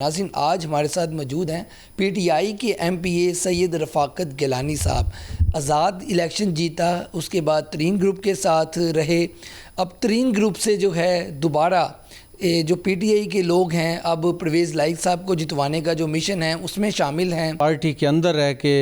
ناظرین آج ہمارے ساتھ موجود ہیں پی ٹی آئی کے ایم پی اے سید رفاقت گیلانی صاحب۔ آزاد الیکشن جیتا، اس کے بعد ترین گروپ کے ساتھ رہے، اب ترین گروپ سے جو ہے دوبارہ جو پی ٹی آئی کے لوگ ہیں اب پرویز لائق صاحب کو جتوانے کا جو مشن ہے اس میں شامل ہیں۔ پارٹی کے اندر رہ کے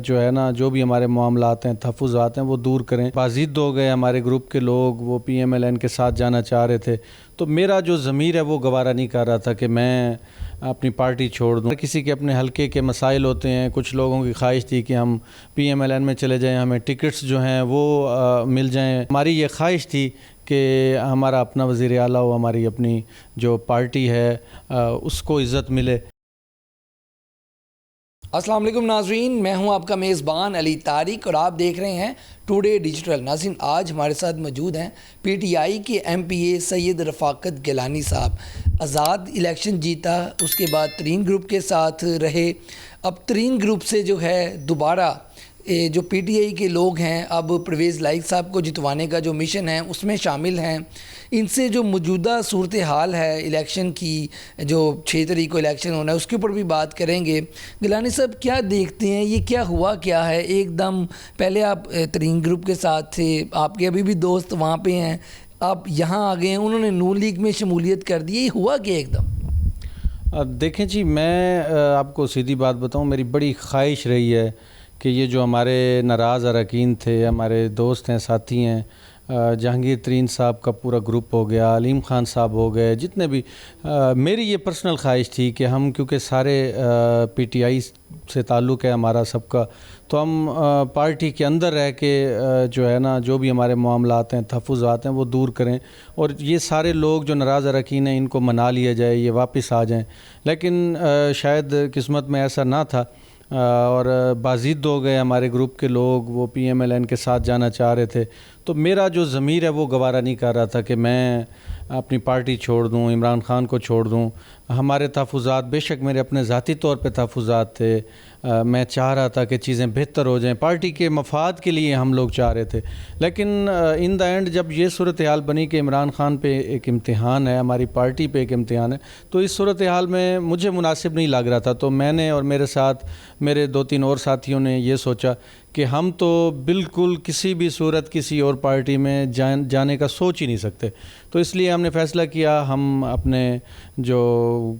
جو ہے نا جو بھی ہمارے معاملات ہیں، تحفظات ہیں، وہ دور کریں۔ بازید ہو گئے ہمارے گروپ کے لوگ، وہ پی ایم ایل این کے ساتھ جانا چاہ رہے تھے، تو میرا جو ضمیر ہے وہ گوارا نہیں کر رہا تھا کہ میں اپنی پارٹی چھوڑ دوں۔ کسی کے اپنے حلقے کے مسائل ہوتے ہیں، کچھ لوگوں کی خواہش تھی کہ ہم پی ایم ایل این میں چلے جائیں، ہمیں ٹکٹس جو ہیں وہ مل جائیں۔ ہماری یہ خواہش تھی کہ ہمارا اپنا وزیر اعلیٰ ہو، ہماری اپنی جو پارٹی ہے اس کو عزت ملے۔ السلام علیکم ناظرین، میں ہوں آپ کا میزبان علی طارق اور آپ دیکھ رہے ہیں ٹوڈے ڈیجیٹل۔ ناظرین آج ہمارے ساتھ موجود ہیں پی ٹی آئی کے ایم پی اے سید رفاقت گیلانی صاحب۔ آزاد الیکشن جیتا، اس کے بعد ترین گروپ کے ساتھ رہے، اب ترین گروپ سے جو ہے دوبارہ جو پی ٹی آئی کے لوگ ہیں اب پرویز لائق صاحب کو جتوانے کا جو مشن ہے اس میں شامل ہیں۔ ان سے جو موجودہ صورتحال ہے الیکشن کی، جو 6 تاریخ کو الیکشن ہونا ہے اس کے اوپر بھی بات کریں گے۔ گیلانی صاحب کیا دیکھتے ہیں، یہ کیا ہوا کیا ہے؟ ایک دم پہلے آپ ترین گروپ کے ساتھ تھے، آپ کے ابھی بھی دوست وہاں پہ ہیں، آپ یہاں آ گئے ہیں، انہوں نے نون لیگ میں شمولیت کر دی، یہ ہوا کیا ایک دم؟ دیکھیں جی، میں آپ کو سیدھی بات بتاؤں، میری بڑی خواہش رہی ہے کہ یہ جو ہمارے ناراض اراکین تھے، ہمارے دوست ہیں، ساتھی ہیں، جہانگیر ترین صاحب کا پورا گروپ ہو گیا، علیم خان صاحب ہو گئے، جتنے بھی، میری یہ پرسنل خواہش تھی کہ ہم کیونکہ سارے پی ٹی آئی سے تعلق ہے ہمارا سب کا، تو ہم پارٹی کے اندر رہ کے جو ہے نا جو بھی ہمارے معاملات ہیں، تحفظات ہیں، وہ دور کریں، اور یہ سارے لوگ جو ناراض اراکین ہیں ان کو منا لیا جائے، یہ واپس آ جائیں۔ لیکن شاید قسمت میں ایسا نہ تھا، اور بازید ہو گئے ہمارے گروپ کے لوگ، وہ پی ایم ایل این کے ساتھ جانا چاہ رہے تھے، تو میرا جو ضمیر ہے وہ گوارا نہیں کر رہا تھا کہ میں اپنی پارٹی چھوڑ دوں، عمران خان کو چھوڑ دوں۔ ہمارے تحفظات، بے شک میرے اپنے ذاتی طور پہ تحفظات تھے، میں چاہ رہا تھا کہ چیزیں بہتر ہو جائیں، پارٹی کے مفاد کے لیے ہم لوگ چاہ رہے تھے، لیکن ان دا اینڈ جب یہ صورتحال بنی کہ عمران خان پہ ایک امتحان ہے، ہماری پارٹی پہ ایک امتحان ہے، تو اس صورتحال میں مجھے مناسب نہیں لگ رہا تھا، تو میں نے اور میرے ساتھ میرے 2-3 اور ساتھیوں نے یہ سوچا کہ ہم تو بالکل کسی بھی صورت کسی اور پارٹی میں جانے کا سوچ ہی نہیں سکتے، تو اس لیے ہم نے فیصلہ کیا ہم اپنے جو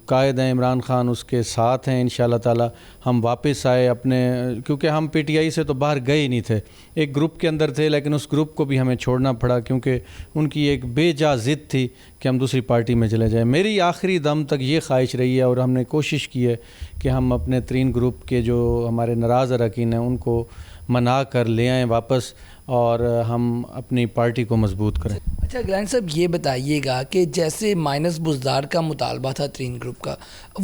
قائد ہیں عمران خان اس کے ساتھ ہیں، انشاءاللہ تعالی ہم واپس آئے اپنے، کیونکہ ہم پی ٹی آئی سے تو باہر گئے ہی نہیں تھے، ایک گروپ کے اندر تھے، لیکن اس گروپ کو بھی ہمیں چھوڑنا پڑا کیونکہ ان کی ایک بے جا ضد تھی کہ ہم دوسری پارٹی میں چلے جائیں۔ میری آخری دم تک یہ خواہش رہی ہے اور ہم نے کوشش کی ہے کہ ہم اپنے ترین گروپ کے جو ہمارے ناراض اراکین ہیں ان کو منا کر لے آئیں واپس، اور ہم اپنی پارٹی کو مضبوط کریں۔ اچھا گیلانی صاحب یہ بتائیے گا کہ جیسے مائنس بزدار کا مطالبہ تھا ترین گروپ کا،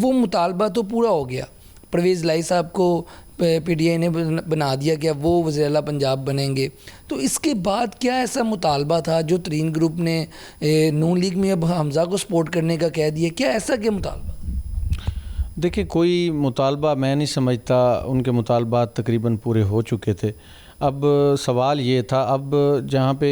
وہ مطالبہ تو پورا ہو گیا، پرویز لائق صاحب کو پی ٹی آئی نے بنا دیا کہ وہ وزیر اعلیٰ پنجاب بنیں گے، تو اس کے بعد کیا ایسا مطالبہ تھا جو ترین گروپ نے نون لیگ میں اب حمزہ کو سپورٹ کرنے کا کہہ دیا، کیا ایسا کیا مطالبہ؟ دیکھیں کوئی مطالبہ میں نہیں سمجھتا، ان کے مطالبات تقریباً پورے ہو چکے تھے۔ اب سوال یہ تھا، اب جہاں پہ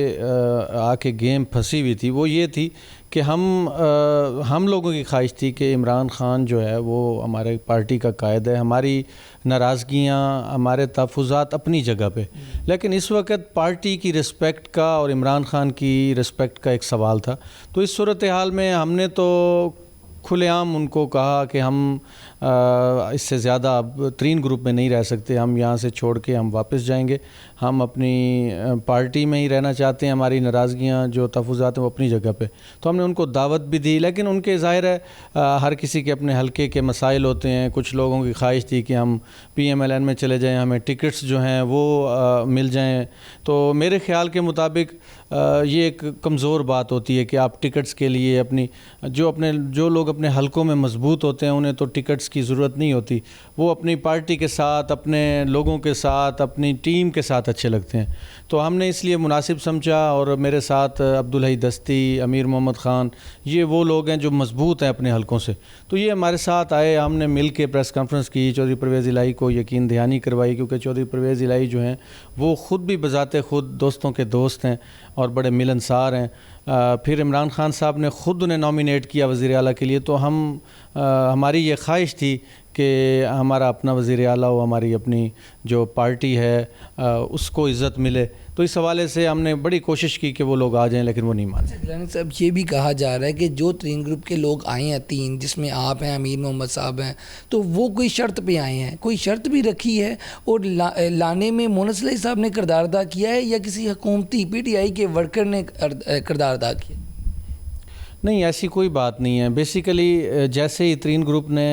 آ کے گیم پھنسی ہوئی تھی وہ یہ تھی کہ ہم لوگوں کی خواہش تھی کہ عمران خان جو ہے وہ ہمارے پارٹی کا قائد ہے، ہماری ناراضگیاں، ہمارے تحفظات اپنی جگہ پہ، لیکن اس وقت پارٹی کی رسپیکٹ کا اور عمران خان کی رسپیکٹ کا ایک سوال تھا، تو اس صورتحال میں ہم نے تو کھلے عام ان کو کہا کہ ہم اس سے زیادہ اب ترین گروپ میں نہیں رہ سکتے، ہم یہاں سے چھوڑ کے ہم واپس جائیں گے، ہم اپنی پارٹی میں ہی رہنا چاہتے ہیں، ہماری ناراضگیاں جو تحفظات ہیں وہ اپنی جگہ پہ، تو ہم نے ان کو دعوت بھی دی، لیکن ان کے ظاہر ہے ہر کسی کے اپنے حلقے کے مسائل ہوتے ہیں، کچھ لوگوں کی خواہش تھی کہ ہم پی ایم ایل این میں چلے جائیں، ہمیں ٹکٹس جو ہیں وہ مل جائیں، تو میرے خیال کے مطابق یہ ایک کمزور بات ہوتی ہے کہ آپ ٹکٹس کے لیے اپنی جو لوگ اپنے حلقوں میں مضبوط ہوتے ہیں انہیں تو ٹکٹس کی ضرورت نہیں ہوتی، وہ اپنی پارٹی کے ساتھ، اپنے لوگوں کے ساتھ، اپنی ٹیم کے ساتھ اچھے لگتے ہیں، تو ہم نے اس لیے مناسب سمجھا، اور میرے ساتھ عبدالحی دستی، امیر محمد خان، یہ وہ لوگ ہیں جو مضبوط ہیں اپنے حلقوں سے، تو یہ ہمارے ساتھ آئے، ہم نے مل کے پریس کانفرنس کی، چودھری پرویز الہی کو یقین دہانی کروائی، کیونکہ چودھری پرویز الہی جو ہیں وہ خود بھی بذات خود دوستوں کے دوست ہیں اور بڑے ملنسار ہیں، پھر عمران خان صاحب نے خود انہیں نامینیٹ کیا وزیر اعلیٰ کے لیے، تو ہماری یہ خواہش تھی کہ ہمارا اپنا وزیر اعلیٰ ہو، ہماری اپنی جو پارٹی ہے اس کو عزت ملے. تو اس حوالے سے ہم نے بڑی کوشش کی کہ وہ لوگ آ جائیں، لیکن وہ نہیں مانے. گیلانی صاحب یہ بھی کہا جا رہا ہے کہ جو ترین گروپ کے لوگ آئے ہیں 3، جس میں آپ ہیں، امیر محمد صاحب ہیں، تو وہ کوئی شرط پہ آئے ہیں، کوئی شرط بھی رکھی ہے اور لانے میں مونس صلاحی صاحب نے کردار ادا کیا ہے یا کسی حکومتی PTI کے ورکر نے کردار ادا کیا؟ نہیں، ایسی کوئی بات نہیں ہے. بیسیکلی جیسے ہی ترین گروپ نے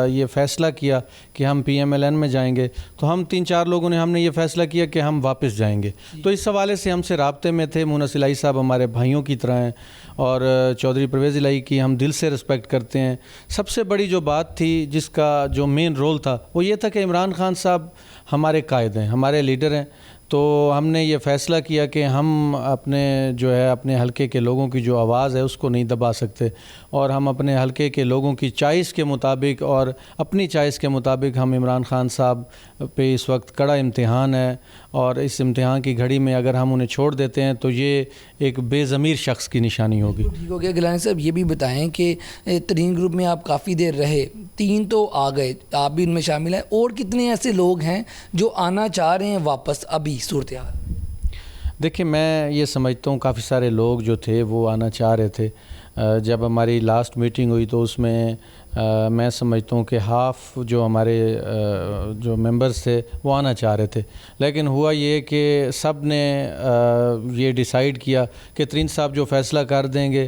یہ فیصلہ کیا کہ ہم PMLN میں جائیں گے، تو ہم 3-4 لوگوں نے ہم نے یہ فیصلہ کیا کہ ہم واپس جائیں گے. تو اس حوالے سے ہم سے رابطے میں تھے. مونس صلاحی صاحب ہمارے بھائیوں کی طرح ہیں اور چودھری پرویز الہی کی ہم دل سے رسپیکٹ کرتے ہیں. سب سے بڑی جو بات تھی، جس کا جو مین رول تھا، وہ یہ تھا کہ عمران خان صاحب ہمارے قائد ہیں، ہمارے لیڈر ہیں. تو ہم نے یہ فیصلہ کیا کہ ہم اپنے حلقے کے لوگوں کی جو آواز ہے اس کو نہیں دبا سکتے، اور ہم اپنے حلقے کے لوگوں کی چوائس کے مطابق اور اپنی چوائس کے مطابق ہم عمران خان صاحب پہ اس وقت کڑا امتحان ہے، اور اس امتحان کی گھڑی میں اگر ہم انہیں چھوڑ دیتے ہیں تو یہ ایک بے ضمیر شخص کی نشانی ہوگی. ٹھیک ہو گیا. گیلانی صاحب یہ بھی بتائیں کہ ترین گروپ میں آپ کافی دیر رہے، 3 تو آ گئے، آپ بھی ان میں شامل ہیں، اور کتنے ایسے لوگ ہیں جو آنا چاہ رہے ہیں واپس ابھی صورتحال؟ دیکھیں، میں یہ سمجھتا ہوں کافی سارے لوگ جو تھے وہ آنا چاہ رہے تھے. جب ہماری لاسٹ میٹنگ ہوئی تو اس میں میں سمجھتا ہوں کہ ہاف جو ہمارے جو ممبرز تھے وہ آنا چاہ رہے تھے، لیکن ہوا یہ کہ سب نے یہ ڈیسائیڈ کیا کہ ترین صاحب جو فیصلہ کر دیں گے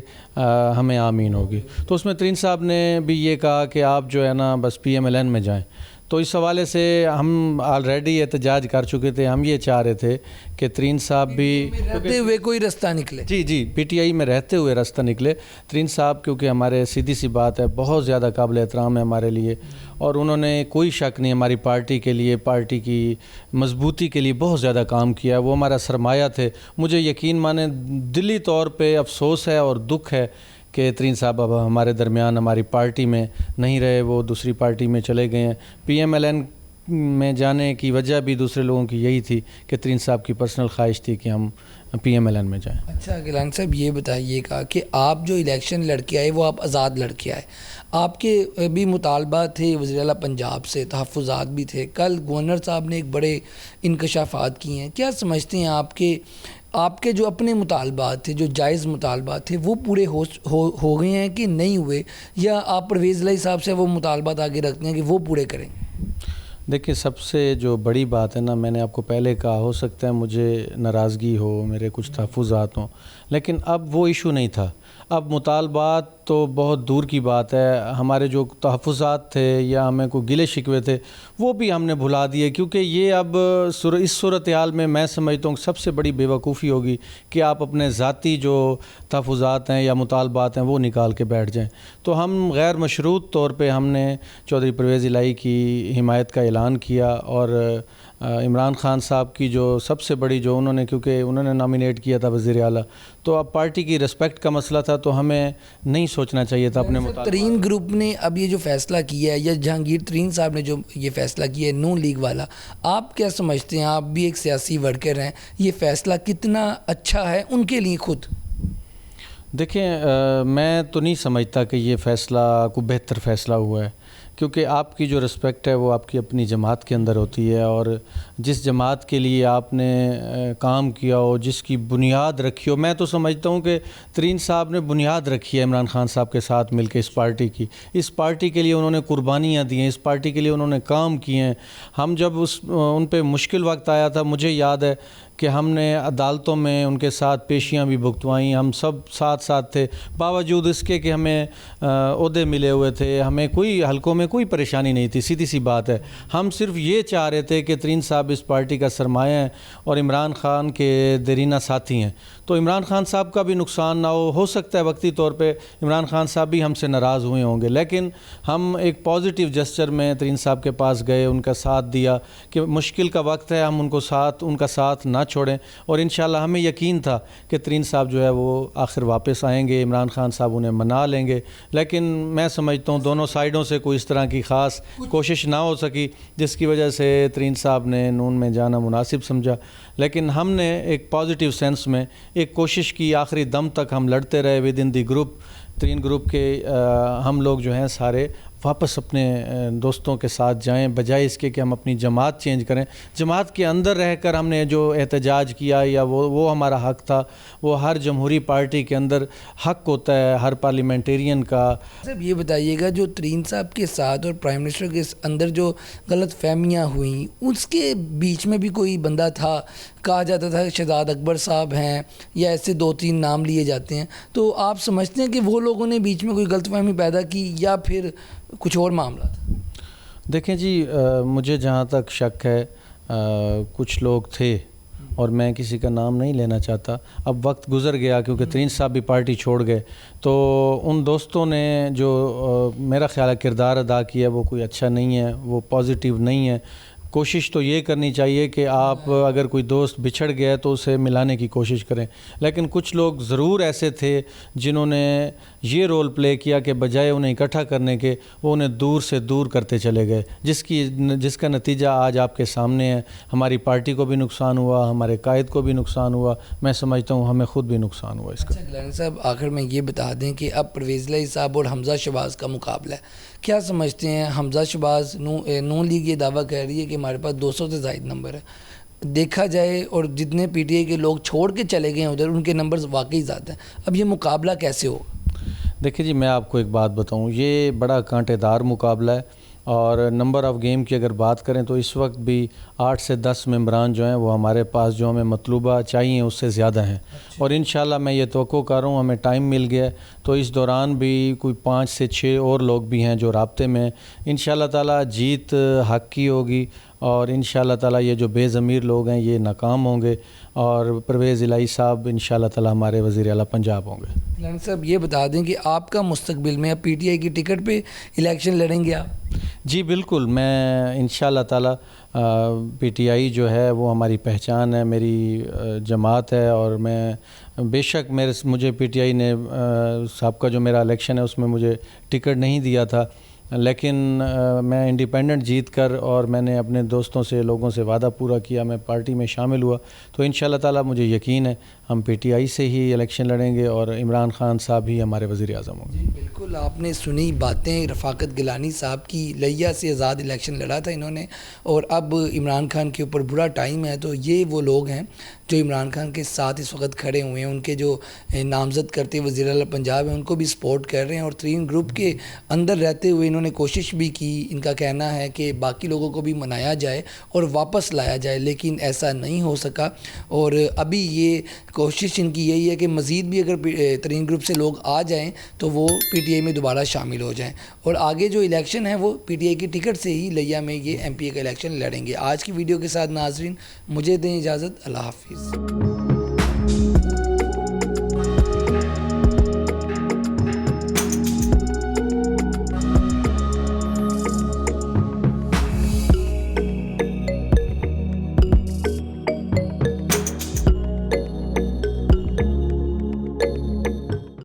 ہمیں آمین ہوگی. تو اس میں ترین صاحب نے بھی یہ کہا کہ آپ جو ہے نا بس PMLN میں جائیں. تو اس حوالے سے ہم آلریڈی احتجاج کر چکے تھے. ہم یہ چاہ رہے تھے کہ ترین صاحب بھی رہتے ہوئے کوئی رستہ نکلے. جی PTI میں رہتے ہوئے راستہ نکلے. ترین صاحب کیونکہ ہمارے سیدھی سی بات ہے بہت زیادہ قابل احترام ہے ہمارے لیے، اور انہوں نے کوئی شک نہیں ہماری پارٹی کے لیے، پارٹی کی مضبوطی کے لیے بہت زیادہ کام کیا. وہ ہمارا سرمایہ تھے. مجھے یقین مانیں دلی طور پہ افسوس ہے اور دکھ ہے کہ ترین صاحب اب ہمارے درمیان ہماری پارٹی میں نہیں رہے، وہ دوسری پارٹی میں چلے گئے ہیں. PMLN میں جانے کی وجہ بھی دوسرے لوگوں کی یہی تھی کہ ترین صاحب کی پرسنل خواہش تھی کہ ہم PMLN میں جائیں. اچھا گیلانی صاحب یہ بتائیے گا کہ آپ جو الیکشن لڑ کے آئے وہ آپ آزاد لڑ کے آئے، آپ کے بھی مطالبات تھے وزیر اعلیٰ پنجاب سے، تحفظات بھی تھے. کل گورنر صاحب نے ایک بڑے انکشافات کیے ہیں. کیا سمجھتے ہیں آپ کے جو اپنے مطالبات تھے، جو جائز مطالبات تھے، وہ پورے ہو گئے ہیں کہ نہیں ہوئے، یا آپ پرویز الہی صاحب سے وہ مطالبات آگے رکھتے ہیں کہ وہ پورے کریں؟ دیکھیں، سب سے جو بڑی بات ہے نا، میں نے آپ کو پہلے کہا، ہو سکتا ہے مجھے ناراضگی ہو، میرے کچھ تحفظات ہوں، لیکن اب وہ ایشو نہیں تھا. اب مطالبات تو بہت دور کی بات ہے. ہمارے جو تحفظات تھے یا ہمیں کوئی گلے شکوے تھے وہ بھی ہم نے بھلا دیے، کیونکہ یہ اب اس صورتحال میں سمجھتا ہوں سب سے بڑی بے وقوفی ہوگی کہ آپ اپنے ذاتی جو تحفظات ہیں یا مطالبات ہیں وہ نکال کے بیٹھ جائیں. تو ہم غیر مشروط طور پہ ہم نے چودھری پرویز الہی کی حمایت کا اعلان کیا، اور عمران خان صاحب کی جو سب سے بڑی جو کیونکہ انہوں نے نامینیٹ کیا تھا وزیر اعلیٰ، تو اب پارٹی کی رسپیکٹ کا مسئلہ تھا، تو ہمیں نہیں سوچنا چاہیے تھا اپنے مطابق. ترین گروپ نے اب یہ جو فیصلہ کیا ہے، یا جہانگیر ترین صاحب نے جو یہ فیصلہ کیا ہے نون لیگ والا، آپ کیا سمجھتے ہیں؟ آپ بھی ایک سیاسی ورکر ہیں، یہ فیصلہ کتنا اچھا ہے ان کے لیے خود؟ دیکھیں، میں تو نہیں سمجھتا کہ یہ فیصلہ کوئی بہتر فیصلہ ہوا ہے، کیونکہ آپ کی جو رسپیکٹ ہے وہ آپ کی اپنی جماعت کے اندر ہوتی ہے، اور جس جماعت کے لیے آپ نے کام کیا ہو، جس کی بنیاد رکھی ہو. میں تو سمجھتا ہوں کہ ترین صاحب نے بنیاد رکھی ہے عمران خان صاحب کے ساتھ مل کے اس پارٹی کے لیے انہوں نے قربانیاں دی ہیں، اس پارٹی کے لیے انہوں نے کام کیے ہیں. ہم جب ان پہ مشکل وقت آیا تھا، مجھے یاد ہے کہ ہم نے عدالتوں میں ان کے ساتھ پیشیاں بھی بھگتوائیں. ہم سب ساتھ تھے، باوجود اس کے کہ ہمیں عہدے ملے ہوئے تھے، ہمیں کوئی حلقوں میں کوئی پریشانی نہیں تھی. سیدھی سی بات ہے، ہم صرف یہ چاہ رہے تھے کہ ترین صاحب اس پارٹی کا سرمایہ ہیں اور عمران خان کے دیرینہ ساتھی ہیں. تو عمران خان صاحب کا بھی نقصان نہ ہو سکتا ہے وقتی طور پہ عمران خان صاحب بھی ہم سے ناراض ہوئے ہوں گے، لیکن ہم ایک پازیٹیو جسچر میں ترین صاحب کے پاس گئے، ان کا ساتھ دیا کہ مشکل کا وقت ہے، ہم ان کا ساتھ نہ چھوڑیں. اور انشاءاللہ ہمیں یقین تھا کہ ترین صاحب جو ہے وہ آخر واپس آئیں گے, عمران خان صاحب انہیں منا لیں گے, لیکن میں سمجھتا ہوں دونوں سائیڈوں سے کوئی اس طرح کی خاص کوشش نہ ہو سکی, جس کی وجہ سے ترین صاحب نے نون میں جانا مناسب سمجھا. لیکن ہم نے ایک پازیٹیو سینس میں ایک کوشش کی, آخری دم تک ہم لڑتے رہے ود ان دی گروپ. ترین گروپ کے ہم لوگ جو ہیں سارے واپس اپنے دوستوں کے ساتھ جائیں, بجائے اس کے کہ ہم اپنی جماعت چینج کریں. جماعت کے اندر رہ کر ہم نے جو احتجاج کیا یا وہ ہمارا حق تھا, وہ ہر جمہوری پارٹی کے اندر حق ہوتا ہے ہر پارلیمنٹیرین کا. صاحب یہ بتائیے گا, جو ترین صاحب کے ساتھ اور پرائم منسٹر کے اندر جو غلط فہمیاں ہوئیں, اس کے بیچ میں بھی کوئی بندہ تھا, کہا جاتا تھا شہزاد اکبر صاحب ہیں یا ایسے 2-3 نام لیے جاتے ہیں, تو آپ سمجھتے ہیں کہ وہ لوگوں نے بیچ میں کوئی غلط فہمی پیدا کی یا پھر کچھ اور معاملہ تھا؟ دیکھیں جی, مجھے جہاں تک شک ہے کچھ لوگ تھے, اور میں کسی کا نام نہیں لینا چاہتا. اب وقت گزر گیا کیونکہ ترین صاحب بھی پارٹی چھوڑ گئے, تو ان دوستوں نے جو میرا خیال ہے کردار ادا کیا وہ کوئی اچھا نہیں ہے, وہ پازیٹیو نہیں ہے. کوشش تو یہ کرنی چاہیے کہ آپ اگر کوئی دوست بچھڑ گیا ہے تو اسے ملانے کی کوشش کریں. لیکن کچھ لوگ ضرور ایسے تھے جنہوں نے یہ رول پلے کیا کہ بجائے انہیں اکٹھا کرنے کے وہ انہیں دور سے دور کرتے چلے گئے, جس کا نتیجہ آج آپ کے سامنے ہے. ہماری پارٹی کو بھی نقصان ہوا, ہمارے قائد کو بھی نقصان ہوا, میں سمجھتا ہوں ہمیں خود بھی نقصان ہوا اس کا. گیلانی صاحب آخر میں یہ بتا دیں کہ اب پرویز الہی صاحب اور حمزہ شہباز کا مقابلہ ہے, کیا سمجھتے ہیں؟ حمزہ شہباز نون لیگ یہ دعویٰ کہہ رہی ہے کہ ہمارے پاس 200 سے زائد نمبر ہے. دیکھا جائے اور جتنے پی ٹی آئی کے لوگ چھوڑ کے چلے گئے ہیں ادھر, ان کے نمبرز واقعی زیادہ ہیں. اب یہ مقابلہ کیسے ہو؟ دیکھیں جی, میں آپ کو ایک بات بتاؤں, یہ بڑا کانٹے دار مقابلہ ہے, اور نمبر آف گیم کی اگر بات کریں تو اس وقت بھی 8 سے 10 ممبران جو ہیں وہ ہمارے پاس جو ہمیں مطلوبہ چاہیے اس سے زیادہ ہیں. اور انشاءاللہ میں یہ توقع کر رہا ہوں, ہمیں ٹائم مل گیا ہے تو اس دوران بھی کوئی 5 سے 6 اور لوگ بھی ہیں جو رابطے میں ہیں. انشاءاللہ تعالیٰ جیت حق کی ہوگی, اور انشاءاللہ تعالیٰ یہ جو بے ضمیر لوگ ہیں یہ ناکام ہوں گے, اور پرویز الہی صاحب انشاءاللہ تعالیٰ ہمارے وزیر اعلیٰ پنجاب ہوں گے. گیلانی صاحب یہ بتا دیں کہ آپ کا مستقبل میں پی ٹی آئی کی ٹکٹ پہ الیکشن لڑیں گے آپ؟ جی بالکل, میں انشاءاللہ تعالیٰ پی ٹی آئی جو ہے وہ ہماری پہچان ہے, میری جماعت ہے, اور میں بے شک مجھے پی ٹی آئی نے صاحب کا جو میرا الیکشن ہے اس میں مجھے ٹکٹ نہیں دیا تھا, لیکن میں انڈیپینڈنٹ جیت کر اور میں نے اپنے دوستوں سے لوگوں سے وعدہ پورا کیا, میں پارٹی میں شامل ہوا, تو انشاءاللہ تعالیٰ مجھے یقین ہے ہم پی ٹی آئی سے ہی الیکشن لڑیں گے اور عمران خان صاحب ہی ہمارے وزیر اعظم ہوں گے. جی بالکل, آپ نے سنی باتیں. رفاقت گیلانی صاحب کی لیا سے آزاد الیکشن لڑا تھا انہوں نے, اور اب عمران خان کے اوپر برا ٹائم ہے, تو یہ وہ لوگ ہیں جو عمران خان کے ساتھ اس وقت کھڑے ہوئے ہیں. ان کے جو نامزد کرتے وزیر اعلیٰ پنجاب ہیں ان کو بھی سپورٹ کر رہے ہیں, اور ترین گروپ کے اندر رہتے ہوئے انہوں نے کوشش بھی کی. ان کا کہنا ہے کہ باقی لوگوں کو بھی منایا جائے اور واپس لایا جائے, لیکن ایسا نہیں ہو سکا. اور ابھی یہ کوشش ان کی یہی ہے کہ مزید بھی اگر ترین گروپ سے لوگ آ جائیں تو وہ پی ٹی آئی میں دوبارہ شامل ہو جائیں, اور آگے جو الیکشن ہے وہ پی ٹی آئی کی ٹکٹ سے ہی لیا میں یہ ایم پی اے کا الیکشن لڑیں گے. آج کی ویڈیو کے ساتھ ناظرین مجھے دیں اجازت, اللہ حافظ.